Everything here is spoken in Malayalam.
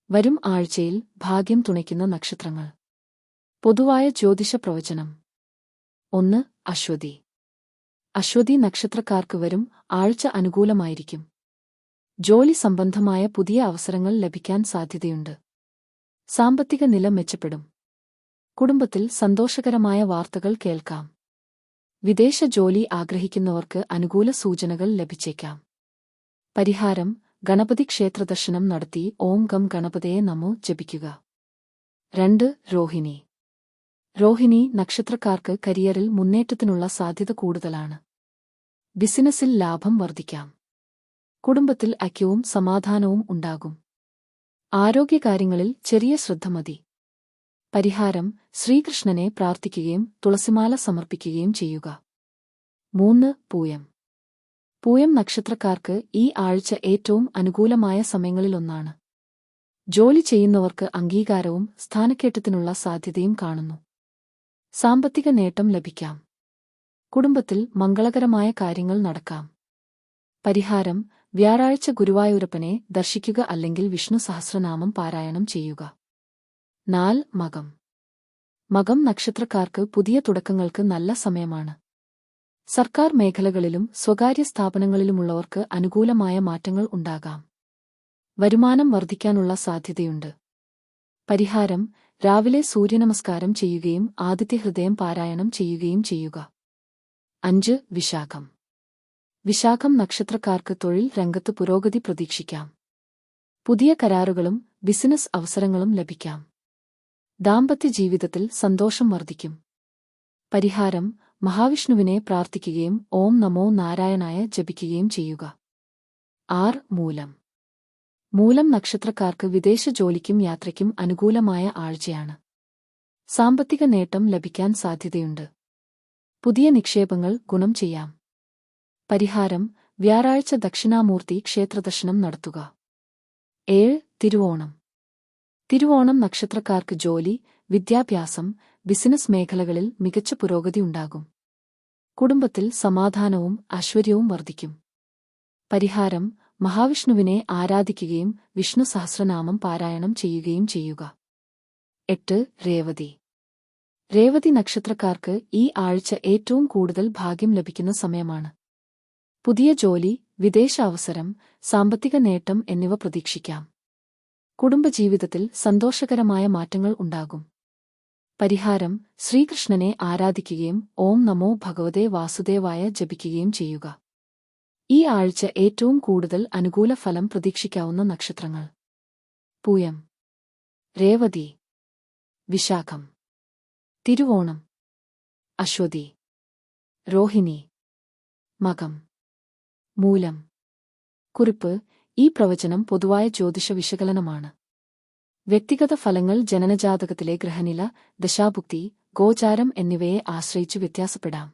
വരും ആഴ്ചയിൽ ഭാഗ്യം തുണയ്ക്കുന്ന നക്ഷത്രങ്ങൾ. പൊതുവായ ജ്യോതിഷ പ്രവചനം. 1. അശ്വതി. അശ്വതി നക്ഷത്രക്കാർക്ക് വരും ആഴ്ച അനുകൂലമായിരിക്കും. ജോലി സംബന്ധമായ പുതിയ അവസരങ്ങൾ ലഭിക്കാൻ സാധ്യതയുണ്ട്. സാമ്പത്തിക നില മെച്ചപ്പെടും. കുടുംബത്തിൽ സന്തോഷകരമായ വാർത്തകൾ കേൾക്കാം. വിദേശ ജോലി ആഗ്രഹിക്കുന്നവർക്ക് അനുകൂല സൂചനകൾ ലഭിച്ചേക്കാം. പരിഹാരം: ഗണപതി ക്ഷേത്രദർശനം നടത്തി ഓം ഗം ഗണപതയെ നമോ ജപിക്കുക. 2. രോഹിണി. രോഹിണി നക്ഷത്രക്കാർക്ക് കരിയറിൽ മുന്നേറ്റത്തിനുള്ള സാധ്യത കൂടുതലാണ്. ബിസിനസ്സിൽ ലാഭം വർദ്ധിക്കാം. കുടുംബത്തിൽ ഐക്യവും സമാധാനവും ഉണ്ടാകും. ആരോഗ്യകാര്യങ്ങളിൽ ചെറിയ ശ്രദ്ധ മതി. പരിഹാരം: ശ്രീകൃഷ്ണനെ പ്രാർത്ഥിക്കുകയും തുളസിമാല സമർപ്പിക്കുകയും ചെയ്യുക. 3. പൂയം. പൂയം നക്ഷത്രക്കാർക്ക് ഈ ആഴ്ച ഏറ്റവും അനുകൂലമായ സമയങ്ങളിലൊന്നാണ്. ജോലി ചെയ്യുന്നവർക്ക് അംഗീകാരവും സ്ഥാനക്കയറ്റത്തിനുള്ള സാധ്യതയും കാണുന്നു. സാമ്പത്തിക നേട്ടം ലഭിക്കാം. കുടുംബത്തിൽ മംഗളകരമായ കാര്യങ്ങൾ നടക്കാം. പരിഹാരം: വ്യാഴാഴ്ച ഗുരുവായൂരപ്പനെ ദർശിക്കുക അല്ലെങ്കിൽ വിഷ്ണു സഹസ്രനാമം പാരായണം ചെയ്യുക. 4. മകം. മകം നക്ഷത്രക്കാർക്ക് പുതിയ തുടക്കങ്ങൾക്ക് നല്ല സമയമാണ്. സർക്കാർ മേഖലകളിലും സ്വകാര്യ സ്ഥാപനങ്ങളിലുമുള്ളവർക്ക് അനുകൂലമായ മാറ്റങ്ങൾ ഉണ്ടാകാം. വരുമാനം വർദ്ധിക്കാനുള്ള സാധ്യതയുണ്ട്. പരിഹാരം: രാവിലെ സൂര്യനമസ്കാരം ചെയ്യുകയും ആദിത്യഹൃദയം പാരായണം ചെയ്യുകയും ചെയ്യുക. 5. വിശാഖം. വിശാഖം നക്ഷത്രക്കാർക്ക് തൊഴിൽ രംഗത്ത് പുരോഗതി പ്രതീക്ഷിക്കാം. പുതിയ കരാറുകളും ബിസിനസ് അവസരങ്ങളും ലഭിക്കാം. ദാമ്പത്യ ജീവിതത്തിൽ സന്തോഷം വർദ്ധിക്കും. പരിഹാരം: മഹാവിഷ്ണുവിനെ പ്രാർത്ഥിക്കുകയും ഓം നമോ നാരായണായ ജപിക്കുകയും ചെയ്യുക. 6. മൂലം. മൂലം നക്ഷത്രക്കാർക്ക് വിദേശ ജോലിക്കും യാത്രയ്ക്കും അനുകൂലമായ ആഴ്ചയാണ്. സാമ്പത്തിക നേട്ടം ലഭിക്കാൻ സാധ്യതയുണ്ട്. പുതിയ നിക്ഷേപങ്ങൾ ഗുണം ചെയ്യാം. പരിഹാരം: വ്യാഴാഴ്ച ദക്ഷിണാമൂർത്തി ക്ഷേത്രദർശനം നടത്തുക. 7. തിരുവോണം. തിരുവോണം നക്ഷത്രക്കാർക്ക് ജോലി, വിദ്യാഭ്യാസം, ബിസിനസ് മേഖലകളിൽ മികച്ച പുരോഗതി ഉണ്ടാകും. കുടുംബത്തിൽ സമാധാനവും ഐശ്വര്യവും വർദ്ധിക്കും. പരിഹാരം: മഹാവിഷ്ണുവിനെ ആരാധിക്കുകയും വിഷ്ണു സഹസ്രനാമം പാരായണം ചെയ്യുകയും ചെയ്യുക. 8. രേവതി. രേവതി നക്ഷത്രക്കാർക്ക് ഈ ആഴ്ച ഏറ്റവും കൂടുതൽ ഭാഗ്യം ലഭിക്കുന്ന സമയമാണ്. പുതിയ ജോലി, വിദേശ അവസരം, സാമ്പത്തിക നേട്ടം എന്നിവ പ്രതീക്ഷിക്കാം. കുടുംബജീവിതത്തിൽ സന്തോഷകരമായ മാറ്റങ്ങൾ ഉണ്ടാകും. പരിഹാരം: ശ്രീകൃഷ്ണനെ ആരാധിക്കുകയും ഓം നമോ ഭഗവതേ വാസുദേവായ ജപിക്കുകയും ചെയ്യുക. ഈ ആഴ്ച ഏറ്റവും കൂടുതൽ അനുകൂല ഫലം പ്രതീക്ഷിക്കാവുന്ന നക്ഷത്രങ്ങൾ: പൂയം, രേവതി, വിശാഖം, തിരുവോണം, അശ്വതി, രോഹിണി, മകം, മൂലം. കുറിപ്പ്: ഈ പ്രവചനം പൊതുവായ ജ്യോതിഷ വിശകലനമാണ്. വ്യക്തിഗത ഫലങ്ങൾ ജനനജാതകത്തിലെ ഗ്രഹനില, ദശാഭുക്തി, ഗോചാരം എന്നിവയെ ആശ്രയിച്ചു വ്യത്യാസപ്പെടാം.